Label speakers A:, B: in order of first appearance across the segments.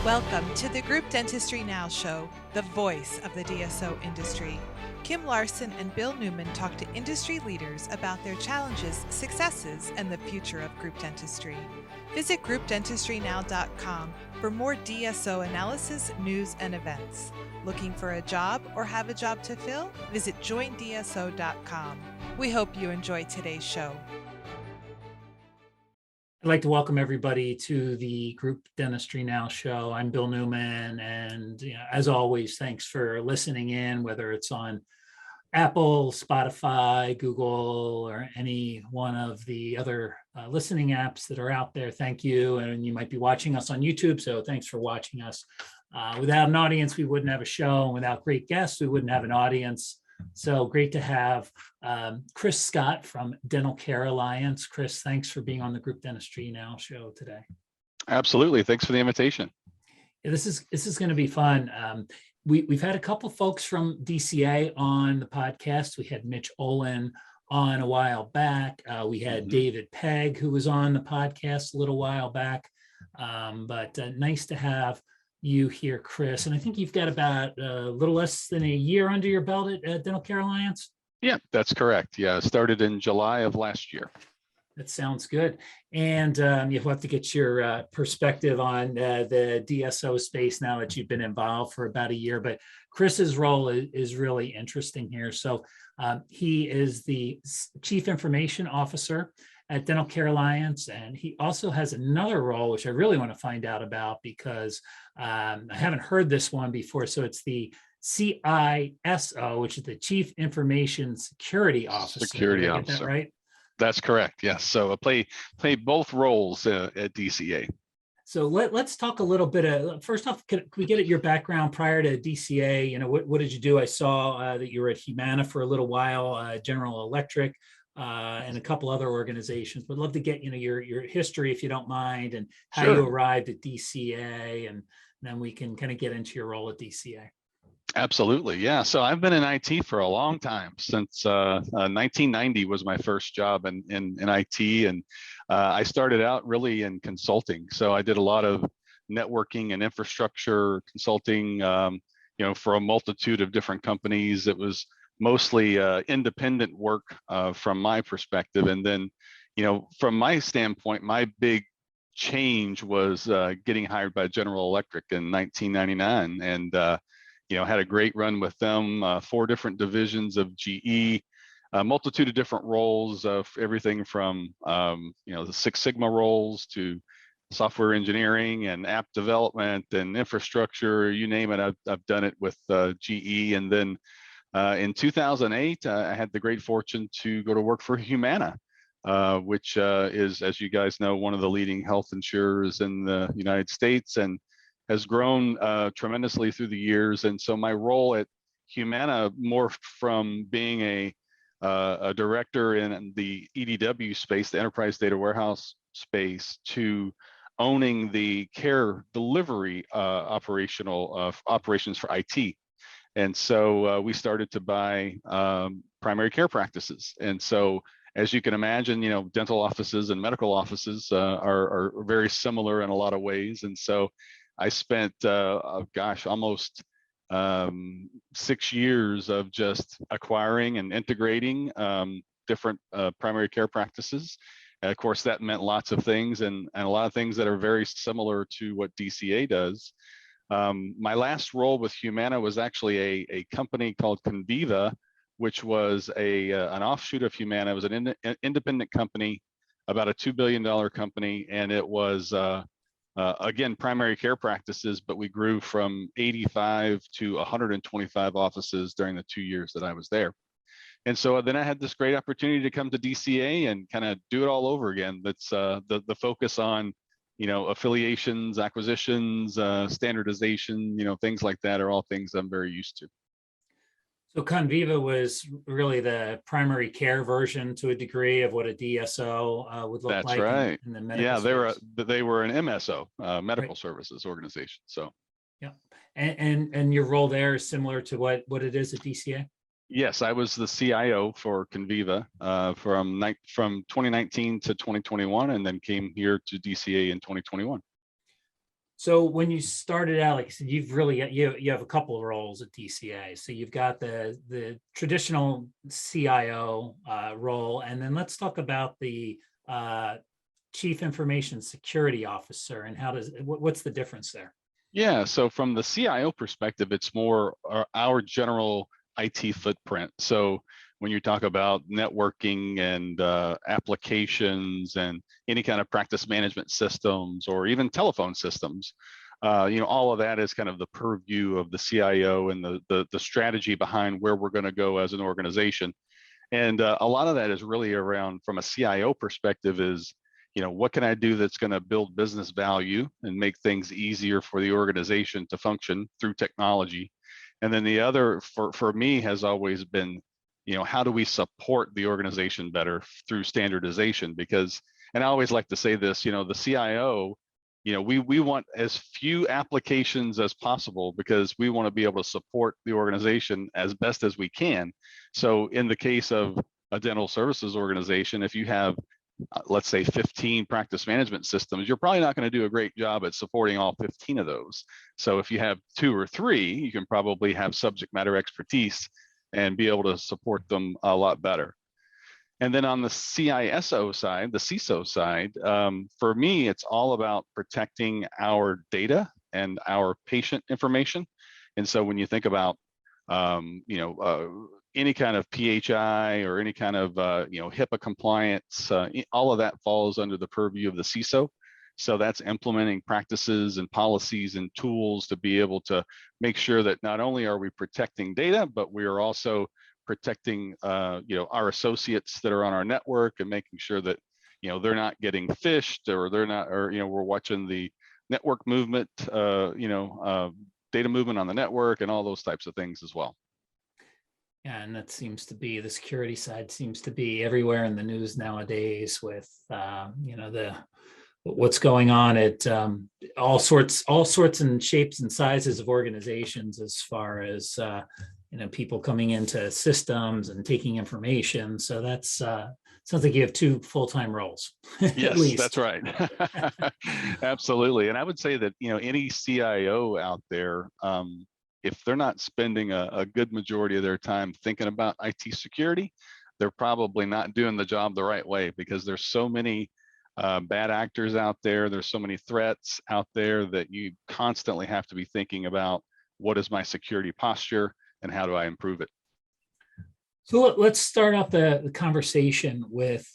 A: Welcome to the Group Dentistry Now Show, the voice of the DSO industry. Kim Larson and Bill Newman talk to industry leaders about their challenges, successes, and the future of group dentistry. Visit groupdentistrynow.com for more DSO analysis, news, and events. Looking for a job or have a job to fill? Visit joindso.com. We hope you enjoy today's show.
B: I'd like to welcome everybody to the Group Dentistry Now Show. I'm Bill Newman, and as always, thanks for listening in, whether it's on Apple, Spotify, Google, or any one of the other listening apps that are out there. Thank you, and you might be watching us on YouTube, so thanks for watching us. Without an audience, we wouldn't have a show, and without great guests, we wouldn't have an audience. So great to have Chris Scott from Dental Care Alliance. Chris, thanks for being on the Group Dentistry Now show today.
C: Absolutely. Thanks for the invitation.
B: Yeah, this is going to be fun. We've had a couple folks from DCA on the podcast. We had Mitch Olin on a while back. We had David Pegg, who was on the podcast a little while back. But nice to have you here, Chris. And I think you've got about a little less than a year under your belt at Dental Care Alliance.
C: Yeah, that's correct. Yeah, started in July of last year.
B: That sounds good. And you'll have to get your perspective on the DSO space now that you've been involved for about a year. But Chris's role is really interesting here. So he is the Chief Information Officer at Dental Care Alliance, and he also has another role, which I really want to find out about because I haven't heard this one before. So it's the CISO, which is the Chief Information Security Officer.
C: Security
B: Did I
C: Officer.
B: get that right?
C: That's correct. Yes. So I play both roles at DCA.
B: So let's talk a little bit. First off, can we get at your background prior to DCA? You know, what did you do? I saw that you were at Humana for a little while, General Electric, and a couple other organizations. Would love to get your history, if you don't mind, and how
C: Sure.
B: you arrived at DCA, and then we can kind of get into your role at DCA.
C: Absolutely. Yeah. So I've been in IT for a long time. Since 1990 was my first job in IT. And I started out really in consulting. So I did a lot of networking and infrastructure consulting, for a multitude of different companies. It was mostly independent work from my perspective. And then, from my standpoint, my big change was getting hired by General Electric in 1999. And had a great run with them, 4 different divisions of GE, a multitude of different roles of everything from, the Six Sigma roles to software engineering and app development and infrastructure, you name it. I've done it with GE. And then in 2008, I had the great fortune to go to work for Humana, which is, as you guys know, one of the leading health insurers in the United States, and has grown tremendously through the years. And so my role at Humana morphed from being a director in the EDW space, the enterprise data warehouse space, to owning the care delivery operations for IT. And so we started to buy primary care practices. And so, as you can imagine, dental offices and medical offices are very similar in a lot of ways. And so I spent, almost 6 years of just acquiring and integrating different primary care practices. And of course, that meant lots of things and a lot of things that are very similar to what DCA does. My last role with Humana was actually a company called Conviva, which was an offshoot of Humana. It was an independent company, about a $2 billion company, and it was again, primary care practices, but we grew from 85 to 125 offices during the 2 years that I was there. And so then I had this great opportunity to come to DCA and kind of do it all over again. That's the focus on, affiliations, acquisitions, standardization, things like that are all things I'm very used to.
B: So Conviva was really the primary care version to a degree of what a DSO would look
C: That's
B: like
C: right.
B: in the medical
C: Yeah, they were an MSO, medical
B: Right.
C: services organization. So
B: yeah, and your role there is similar to what it is at DCA.
C: Yes, I was the CIO for Conviva from 2019 to 2021, and then came here to DCA in 2021.
B: So when you started out, like I said, you've really got, you have a couple of roles at DCA. So you've got the traditional CIO role, and then let's talk about the uh, Chief Information Security Officer and what's the difference there?
C: Yeah, so from the CIO perspective, it's more our general IT footprint. So when you talk about networking and applications and any kind of practice management systems or even telephone systems, all of that is kind of the purview of the CIO and the strategy behind where we're going to go as an organization. And a lot of that is really around, from a CIO perspective, is what can I do that's going to build business value and make things easier for the organization to function through technology. And then the other for me has always been, how do we support the organization better through standardization? Because, and I always like to say this, the CIO, we want as few applications as possible because we want to be able to support the organization as best as we can. So in the case of a dental services organization, if you have let's say 15 practice management systems, you're probably not going to do a great job at supporting all 15 of those. So if you have 2 or 3, you can probably have subject matter expertise and be able to support them a lot better. And then on the CISO side, the CISO side, for me, it's all about protecting our data and our patient information. And so when you think about, any kind of PHI or any kind of, HIPAA compliance, all of that falls under the purview of the CISO. So that's implementing practices and policies and tools to be able to make sure that not only are we protecting data, but we are also protecting our associates that are on our network and making sure that they're not getting phished or they're not, or we're watching the network movement, data movement on the network and all those types of things as well.
B: Yeah, and that seems to be, the security side seems to be everywhere in the news nowadays with the what's going on at all sorts and shapes and sizes of organizations, as far as people coming into systems and taking information. So that's sounds like you have 2 full-time roles.
C: Yes,
B: at least.
C: that's right. Absolutely. And I would say that any CIO out there, if they're not spending a good majority of their time thinking about IT security, they're probably not doing the job the right way, because there's so many bad actors out there. There's so many threats out there that you constantly have to be thinking about, what is my security posture and how do I improve it?
B: So let's start off the conversation with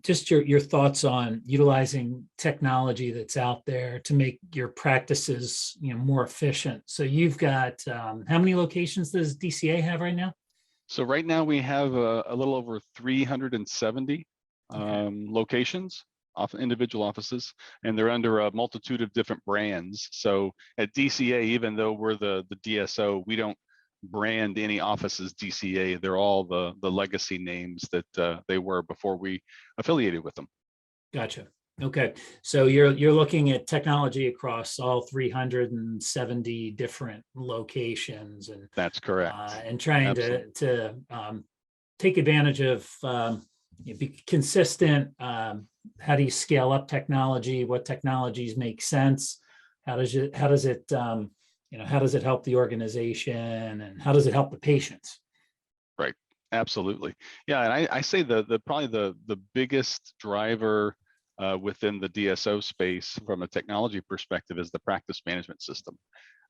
B: just your thoughts on utilizing technology that's out there to make your practices more efficient. So you've got how many locations does DCA have right now?
C: So right now we have a little over 370 locations, individual offices, and they're under a multitude of different brands. So at DCA, even though we're the DSO, we don't brand any offices DCA. They're all the legacy names that they were before we affiliated with them.
B: Gotcha. Okay, so you're looking at technology across all 370 different locations, and
C: that's correct.
B: And trying
C: Absolutely.
B: to take advantage of be consistent. How do you scale up technology? What technologies make sense? How does it how does it help the organization, and how does it help the patients?
C: Right. Absolutely. Yeah. And I say probably the biggest driver within the DSO space from a technology perspective is the practice management system.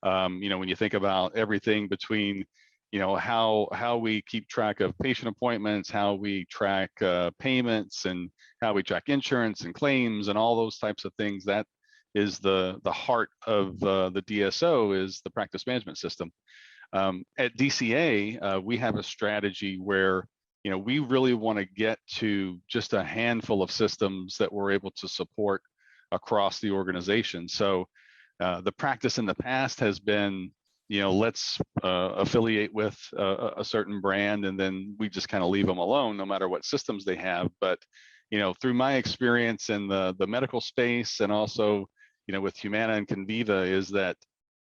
C: When you think about everything between, how we keep track of patient appointments, how we track payments, and how we track insurance and claims and all those types of things, that is the heart of the DSO, is the practice management system. At DCA, we have a strategy where we really want to get to just a handful of systems that we're able to support across the organization. So the practice in the past has been, let's affiliate with a certain brand, and then we just kind of leave them alone no matter what systems they have. But through my experience in the medical space, and also with Humana and Conviva, is that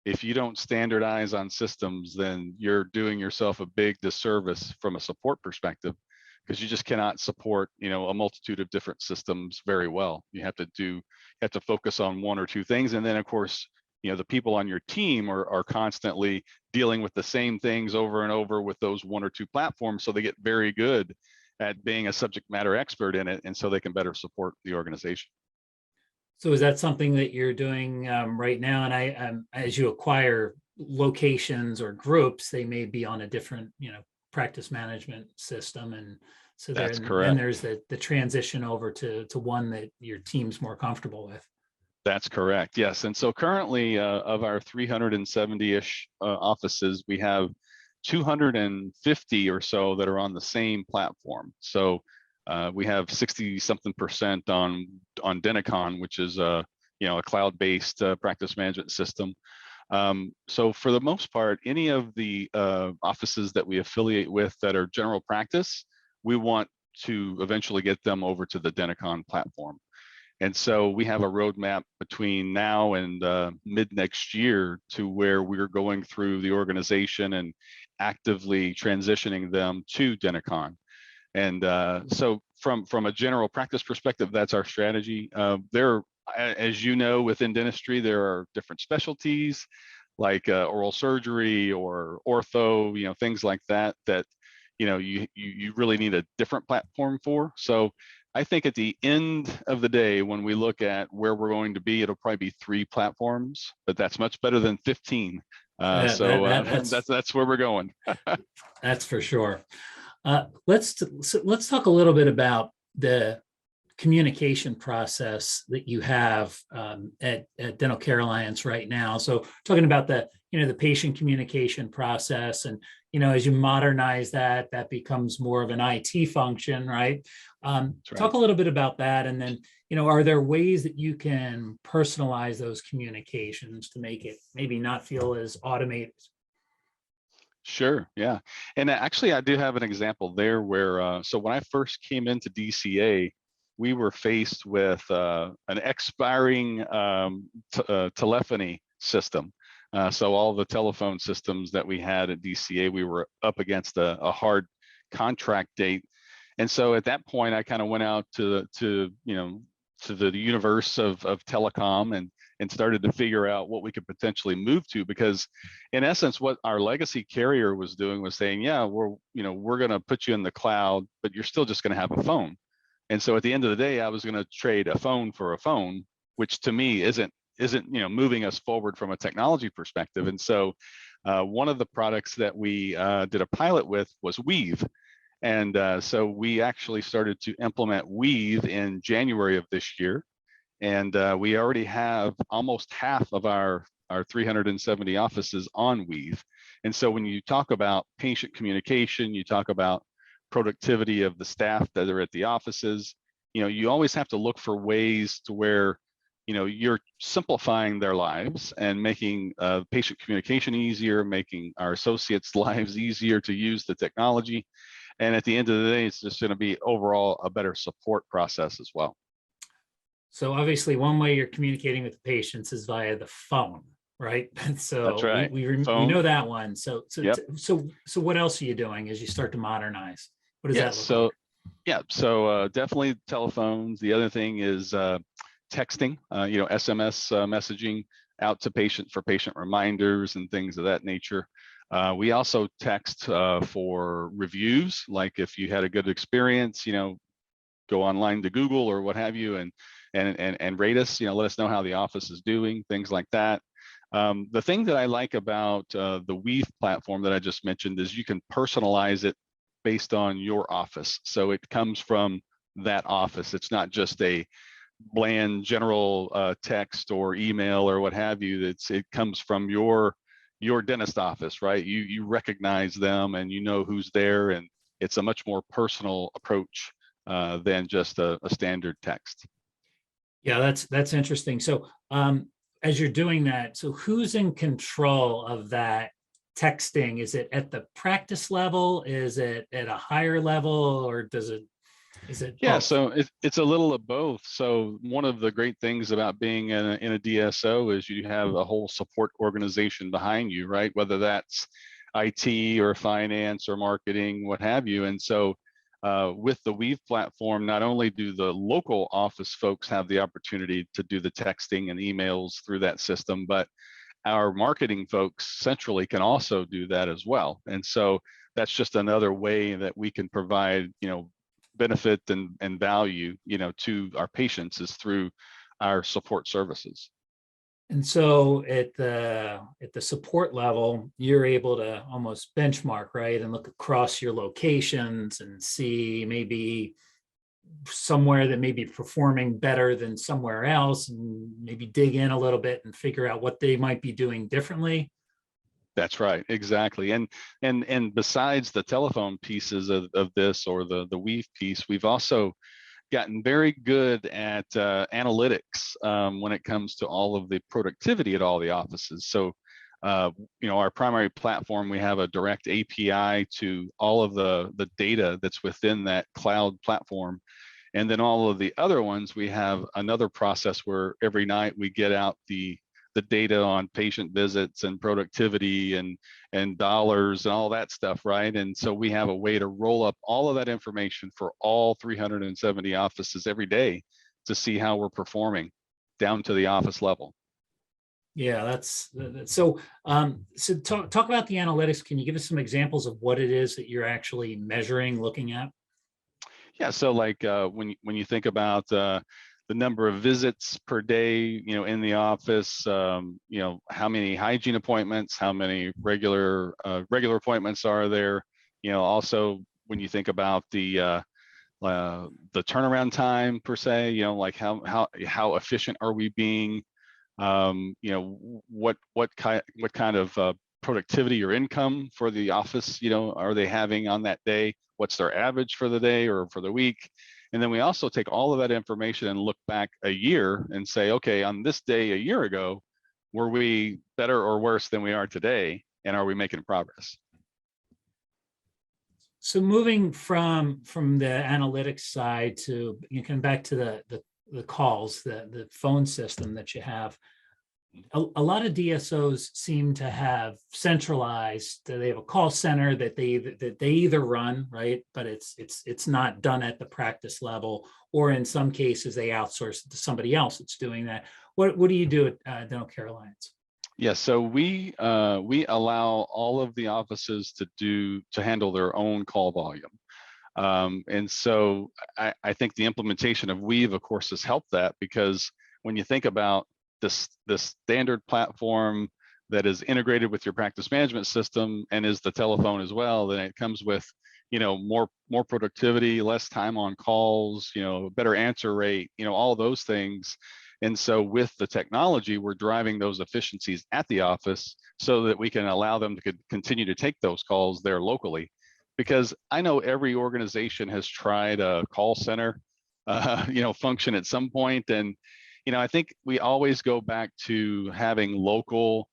C: if you don't standardize on systems, then you're doing yourself a big disservice from a support perspective, because you just cannot support a multitude of different systems very well. You have to focus on 1 or 2 things, and then of course the people on your team are constantly dealing with the same things over and over with those one or two platforms, so they get very good at being a subject matter expert in it, and so they can better support the organization.
B: So is that something that you're doing right now? And as you acquire locations or groups, they may be on a different, practice management system, and so
C: That's
B: then
C: correct.
B: there's the transition over to one that your team's more comfortable with.
C: That's correct. Yes. And so currently, of our 370-ish offices, we have 250 or so that are on the same platform. So we have 60-something% on Denticon, which is a cloud-based practice management system. So for the most part, any of the offices that we affiliate with that are general practice, we want to eventually get them over to the Denticon platform. And so we have a roadmap between now and mid next year to where we're going through the organization and actively transitioning them to Denticon. And so from a general practice perspective, that's our strategy. There, as you know, within dentistry, there are different specialties like oral surgery or ortho, things like that, you really need a different platform for. So I think at the end of the day, when we look at where we're going to be, it'll probably be 3 platforms, but that's much better than 15. That's where we're going.
B: That's for sure. Let's talk a little bit about the communication process that you have at Dental Care Alliance right now. So talking about the patient communication process, and as you modernize that becomes more of an IT function, right?
C: Right.
B: Talk a little bit about that, and then are there ways that you can personalize those communications to make it maybe not feel as automated?
C: Sure. Yeah. And actually, I do have an example there where, so when I first came into DCA, we were faced with an expiring telephony system. So all the telephone systems that we had at DCA, we were up against a hard contract date. And so at that point, I kind of went out to the universe of telecom and started to figure out what we could potentially move to, because in essence, what our legacy carrier was doing was saying, yeah, we're going to put you in the cloud, but you're still just going to have a phone. And so at the end of the day, I was going to trade a phone for a phone, which to me isn't moving us forward from a technology perspective. And so one of the products that we did a pilot with was Weave. And so we actually started to implement Weave in January of this year. And we already have almost half of our 370 offices on Weave. And so when you talk about patient communication, you talk about productivity of the staff that are at the offices, you always have to look for ways to where, you're simplifying their lives and making patient communication easier, making our associates' lives easier to use the technology. And at the end of the day, it's just going to be overall a better support process as well.
B: So obviously, one way you're communicating with the patients is via the phone, right? So
C: that's right.
B: We know that one. So
C: yep.
B: So what else are you doing as you start to modernize? What does that look like?
C: So definitely telephones. The other thing is texting, SMS messaging out to patient for patient reminders and things of that nature. We also text for reviews, like if you had a good experience, go online to Google or what have you, and rate us, let us know how the office is doing, things like that. The thing that I like about the Weave platform that I just mentioned is you can personalize it based on your office. So it comes from that office. It's not just a bland general text or email or what have you. It comes from your dentist office, right? You recognize them and you know who's there, and it's a much more personal approach than just a standard text.
B: Yeah, that's interesting. So as you're doing that, so who's in control of that texting? Is it at the practice level? Is it at a higher level, or is it
C: yeah,
B: both?
C: so it's a little of both. So one of the great things about being in a DSO is you have a whole support organization behind you, right? Whether that's IT or finance or marketing, what have you. And so with the Weave platform, not only do the local office folks have the opportunity to do the texting and emails through that system, but our marketing folks centrally can also do that as well. And so that's just another way that we can provide, benefit and value, to our patients, is through our support services.
B: And so at the support level, you're able to almost benchmark, right? And look across your locations and see maybe somewhere that may be performing better than somewhere else, and maybe dig in a little bit and figure out what they might be doing differently.
C: That's right, exactly. And besides the telephone pieces of this, or the Weave piece, we've also gotten very good at analytics when it comes to all of the productivity at all the offices. So, our primary platform, we have a direct API to all of the data that's within that cloud platform. And then all of the other ones, we have another process where every night we get out the data on patient visits and productivity and dollars and all that stuff, right? And so we have a way to roll up all of that information for all 370 offices every day to see how we're performing down to the office level.
B: Yeah, that's so. So talk about the analytics. Can you give us some examples of what it is that you're actually measuring, looking at?
C: Yeah, so like when you think about the number of visits per day, in the office, how many hygiene appointments, how many regular appointments are there, also when you think about the turnaround time per se, like how efficient are we being, what kind of productivity or income for the office, are they having on that day? What's their average for the day or for the week? And then we also take all of that information and look back a year and say, okay, on this day a year ago, were we better or worse than we are today? And are we making progress?
B: So moving from the analytics side to, you come back to the calls, the phone system that you have. A lot of DSOs seem to have centralized. They have a call center that they either run, right, but it's not done at the practice level, or in some cases they outsource it to somebody else that's doing that. What do you do at Dental Care Alliance?
C: Yeah, so we allow all of the offices to handle their own call volume. And so I think the implementation of Weave, of course, has helped that, because when you think about this standard platform that is integrated with your practice management system and is the telephone as well, then it comes with more productivity, less time on calls, better answer rate, all those things. And so with the technology, we're driving those efficiencies at the office so that we can allow them to continue to take those calls there locally. Because I know every organization has tried a call center function at some point, and I think we always go back to having local,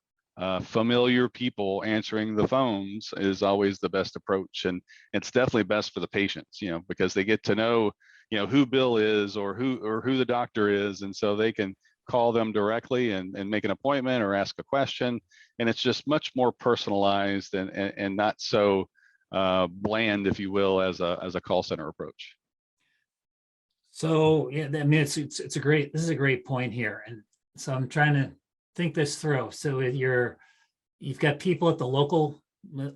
C: familiar people answering the phones is always the best approach. And it's definitely best for the patients, because they get to know, who Bill is or who the doctor is. And so they can call them directly and make an appointment or ask a question. And it's just much more personalized and not so bland, if you will, as a call center approach.
B: So yeah, I mean, this is a great point here. And so I'm trying to think this through. So you've got people at the local,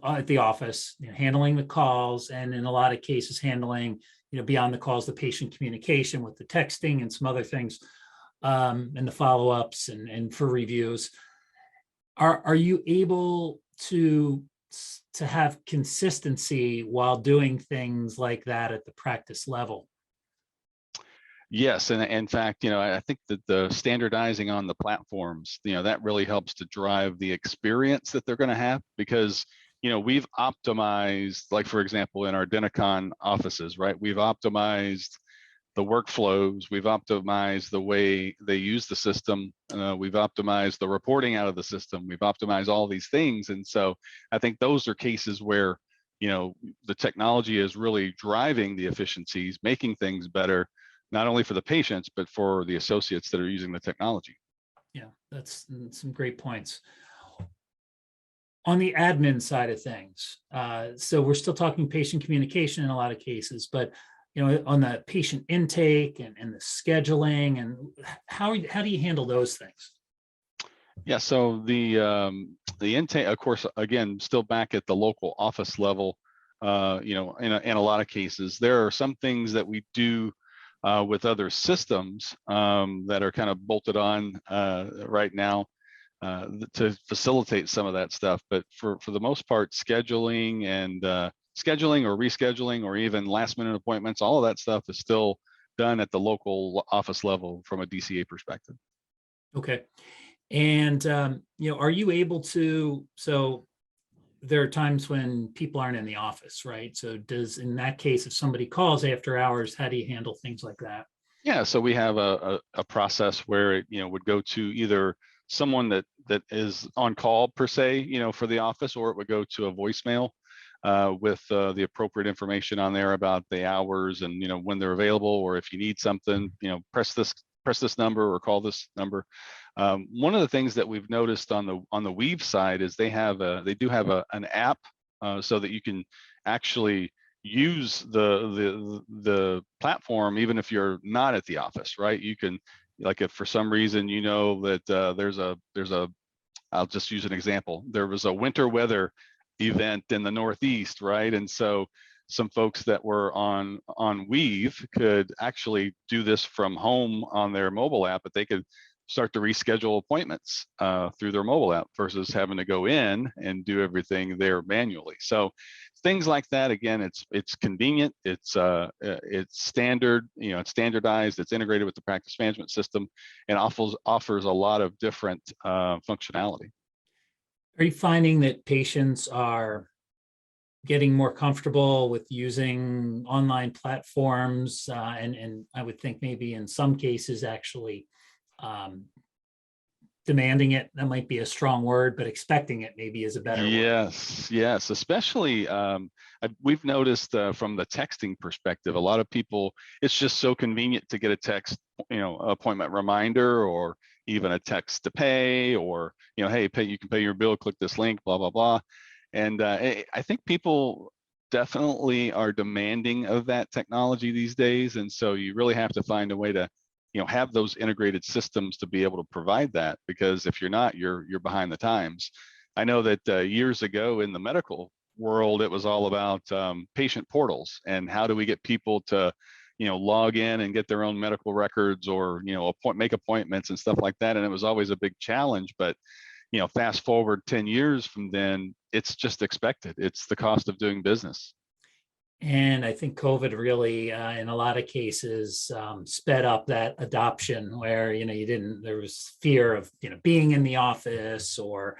B: at the office, handling the calls, and in a lot of cases handling, beyond the calls, the patient communication with the texting and some other things, and the follow-ups and for reviews. Are you able to have consistency while doing things like that at the practice level?
C: Yes, and in fact, I think that the standardizing on the platforms, that really helps to drive the experience that they're going to have, because we've optimized, like for example, in our Denticon offices, right? We've optimized the workflows, we've optimized the way they use the system, we've optimized the reporting out of the system, we've optimized all these things. And so I think those are cases where the technology is really driving the efficiencies, making things better, not only for the patients, but for the associates that are using the technology.
B: Yeah, that's some great points. On the admin side of things, so we're still talking patient communication in a lot of cases, but on the patient intake and the scheduling, and how do you handle those things?
C: Yeah, so the intake, of course, again, still back at the local office level. In a lot of cases, there are some things that we do with other systems that are kind of bolted on right now to facilitate some of that stuff. But for the most part, scheduling and scheduling or rescheduling or even last minute appointments, all of that stuff is still done at the local office level from a DCA perspective.
B: Okay. And, are you able to, so there are times when people aren't in the office, right? So in that case, if somebody calls after hours, how do you handle things like that?
C: Yeah, so we have a process where it would go to either someone that is on call per se, for the office, or it would go to a voicemail with the appropriate information on there about the hours and when they're available, or if you need something, press this number or call this number. One of the things that we've noticed on the Weave side is they do have an app so that you can actually use the platform even if you're not at the office, right? You can, like, if for some reason that there's a I'll just use an example. There was a winter weather event in the Northeast, right? And so some folks that were on Weave could actually do this from home on their mobile app, but they could start to reschedule appointments through their mobile app versus having to go in and do everything there manually. So things like that, again, it's convenient, it's standard, it's standardized, it's integrated with the practice management system, and offers a lot of different functionality.
B: Are you finding that patients are getting more comfortable with using online platforms, and I would think maybe in some cases actually demanding it? That might be a strong word, but expecting it maybe is a better word.
C: Yes, especially we've noticed from the texting perspective, a lot of people, it's just so convenient to get a text, appointment reminder, or even a text to pay, or hey, you can pay your bill, click this link, blah blah blah. And I think people definitely are demanding of that technology these days, and so you really have to find a way to have those integrated systems to be able to provide that, because if you're not, you're behind the times. I know that years ago in the medical world, it was all about patient portals and how do we get people to log in and get their own medical records, or make appointments and stuff like that, and it was always a big challenge. But fast forward 10 years from then, it's just expected. It's the cost of doing business.
B: And I think COVID really, in a lot of cases, sped up that adoption where, there was fear of, being in the office, or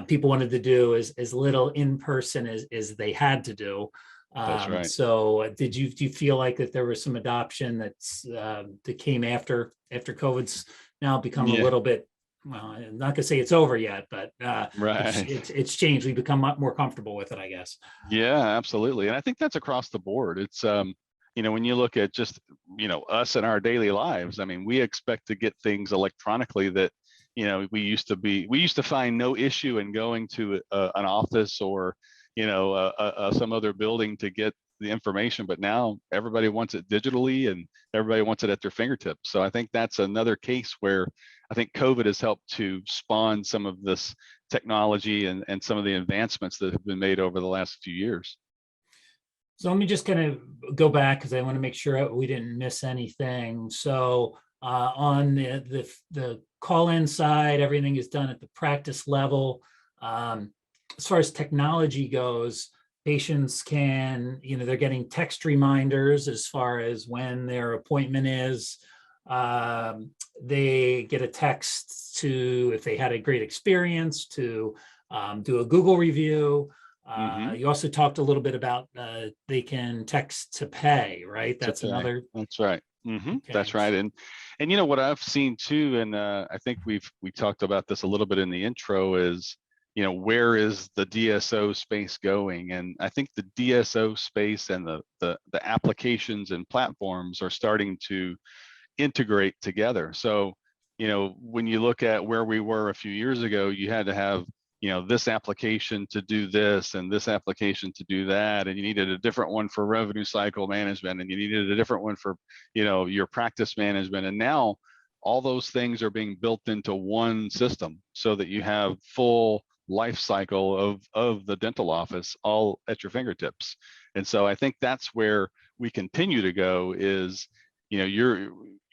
B: people wanted to do as little in person as they had to do.
C: That's right.
B: So do you feel like that there was some adoption that came after COVID's now become a little bit, well, I'm not gonna say it's over yet, but
C: Right.
B: it's changed. We've become more comfortable with it, I guess.
C: Yeah, absolutely. And I think that's across the board. It's when you look at just us in our daily lives, I mean, we expect to get things electronically that we used to find no issue in going to an office or some other building to get the information, but now everybody wants it digitally and everybody wants it at their fingertips. So I think that's another case where I think COVID has helped to spawn some of this technology and some of the advancements that have been made over the last few years.
B: So let me just kind of go back because I want to make sure we didn't miss anything. So on the call-in side, everything is done at the practice level. As far as technology goes, patients can, they're getting text reminders as far as when their appointment is. They get a text to, if they had a great experience, to do a Google review. You also talked a little bit about they can text to pay, right? That's another.
C: That's right.
B: Okay.
C: That's right. And what I've seen too, and I think we talked about this a little bit in the intro, is where is the DSO space going? And I think the DSO space and the applications and platforms are starting to integrate together. So when you look at where we were a few years ago, you had to have this application to do this and this application to do that, and you needed a different one for revenue cycle management, and you needed a different one for your practice management. And now all those things are being built into one system so that you have full life cycle of the dental office all at your fingertips. And so I think that's where we continue to go is,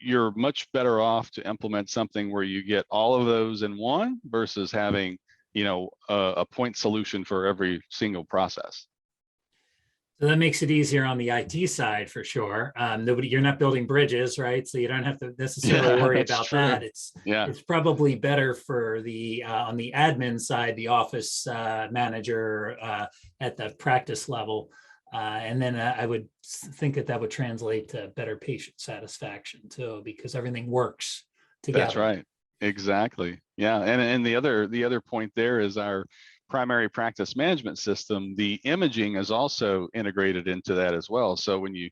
C: you're much better off to implement something where you get all of those in one versus having a point solution for every single process.
B: So that makes it easier on the IT side for sure. You're not building bridges, right? So you don't have to necessarily worry about
C: true.
B: that.
C: Yeah.
B: It's probably better for the on the admin side, the office manager at the practice level. And then I would think that would translate to better patient satisfaction too, because everything works together.
C: That's right. Exactly. Yeah. And the other point there is our primary practice management system. The imaging is also integrated into that as well. So when you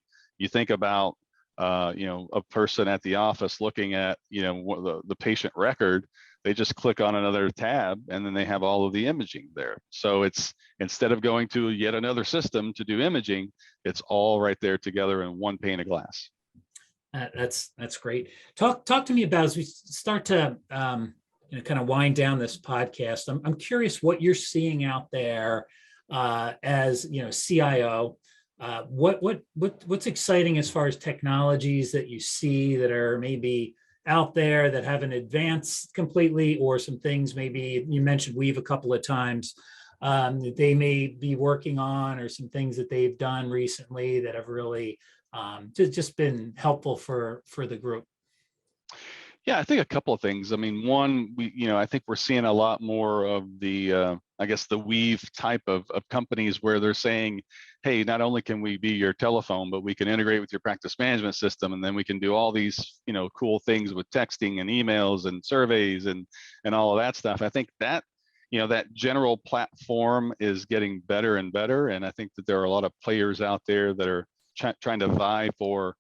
C: think about a person at the office looking at the patient record, they just click on another tab and then they have all of the imaging there. So it's, instead of going to yet another system to do imaging, it's all right there together in one pane of glass.
B: That's great. Talk to me about, as we start to kind of wind down this podcast. I'm curious what you're seeing out there as CIO. What's exciting as far as technologies that you see that are maybe out there that haven't advanced completely, or some things maybe you mentioned Weave a couple of times that they may be working on, or some things that they've done recently that have really just been helpful for the group.
C: Yeah, I think a couple of things. I mean, one, I think we're seeing a lot more of the, I guess, the Weave type of companies where they're saying, hey, not only can we be your telephone, but we can integrate with your practice management system, and then we can do all these, cool things with texting and emails and surveys and all of that stuff. I think that, that general platform is getting better and better, and I think that there are a lot of players out there that are trying to vie for,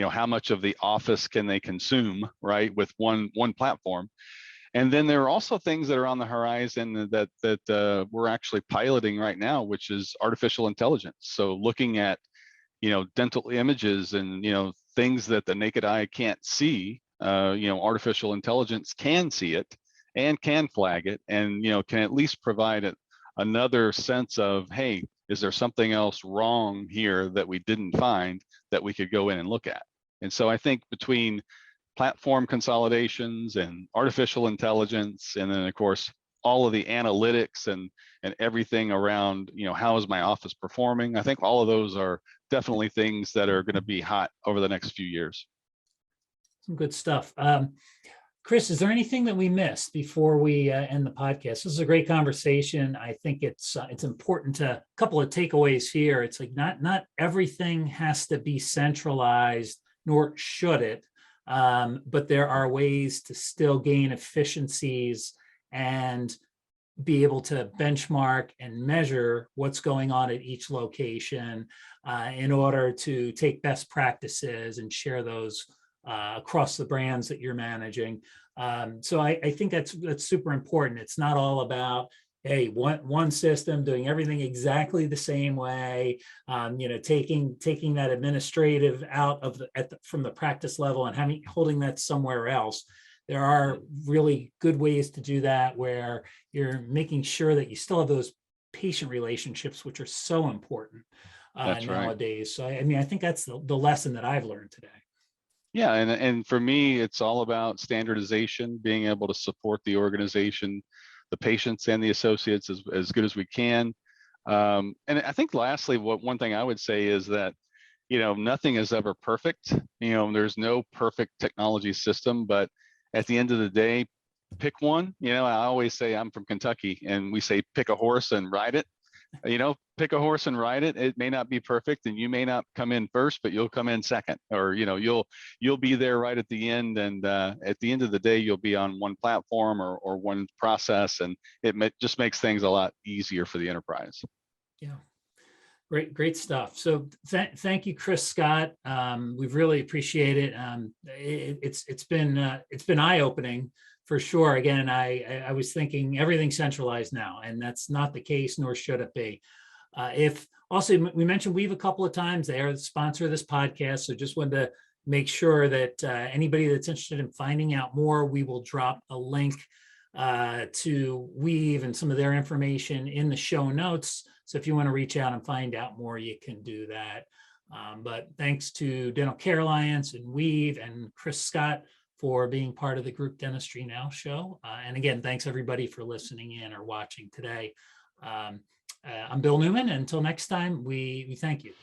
C: how much of the office can they consume, right, with one platform. And then there are also things that are on the horizon that we're actually piloting right now, which is artificial intelligence. So looking at, dental images and, things that the naked eye can't see, artificial intelligence can see it and can flag it, and, can at least provide it another sense of, hey, is there something else wrong here that we didn't find that we could go in and look at? And so I think between platform consolidations and artificial intelligence, and then of course all of the analytics and everything around, how is my office performing, I think all of those are definitely things that are going to be hot over the next few years.
B: Some good stuff. Chris, is there anything that we missed before we end the podcast? This is a great conversation. I think it's important to, a couple of takeaways here. It's like not everything has to be centralized, nor should it. But there are ways to still gain efficiencies and be able to benchmark and measure what's going on at each location in order to take best practices and share those across the brands that you're managing. So I think that's super important. It's not all about, hey, one system doing everything exactly the same way, taking that administrative out of from the practice level and holding that somewhere else. There are really good ways to do that, where you're making sure that you still have those patient relationships, which are so important nowadays. Right. So I think that's the lesson that I've learned today.
C: Yeah, and for me, it's all about standardization, being able to support the organization, the patients and the associates as good as we can. And I think lastly, one thing I would say is that, nothing is ever perfect. There's no perfect technology system, but at the end of the day, pick one. I always say, I'm from Kentucky, and we say, pick a horse and ride it. Pick a horse and ride it. It may not be perfect, and you may not come in first, but you'll come in second, or you'll be there right at the end. And at the end of the day, you'll be on one platform or one process, and it just makes things a lot easier for the enterprise.
B: Yeah, great stuff. So thank you, Chris Scott. We've really appreciated it. It's been eye-opening for sure. Again, I was thinking everything's centralized now, and that's not the case, nor should it be. If also, we mentioned Weave a couple of times. They are the sponsor of this podcast, so just wanted to make sure that anybody that's interested in finding out more, we will drop a link to Weave and some of their information in the show notes. So if you want to reach out and find out more, you can do that. But thanks to Dental Care Alliance and Weave and Chris Scott for being part of the Group Dentistry Now show. And again, thanks everybody for listening in or watching today. I'm Bill Newman. Until next time, we thank you.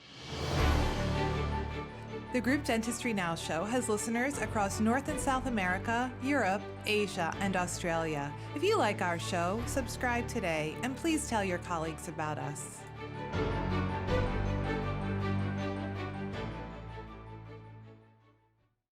A: The Group Dentistry Now show has listeners across North and South America, Europe, Asia, and Australia. If you like our show, subscribe today and please tell your colleagues about us.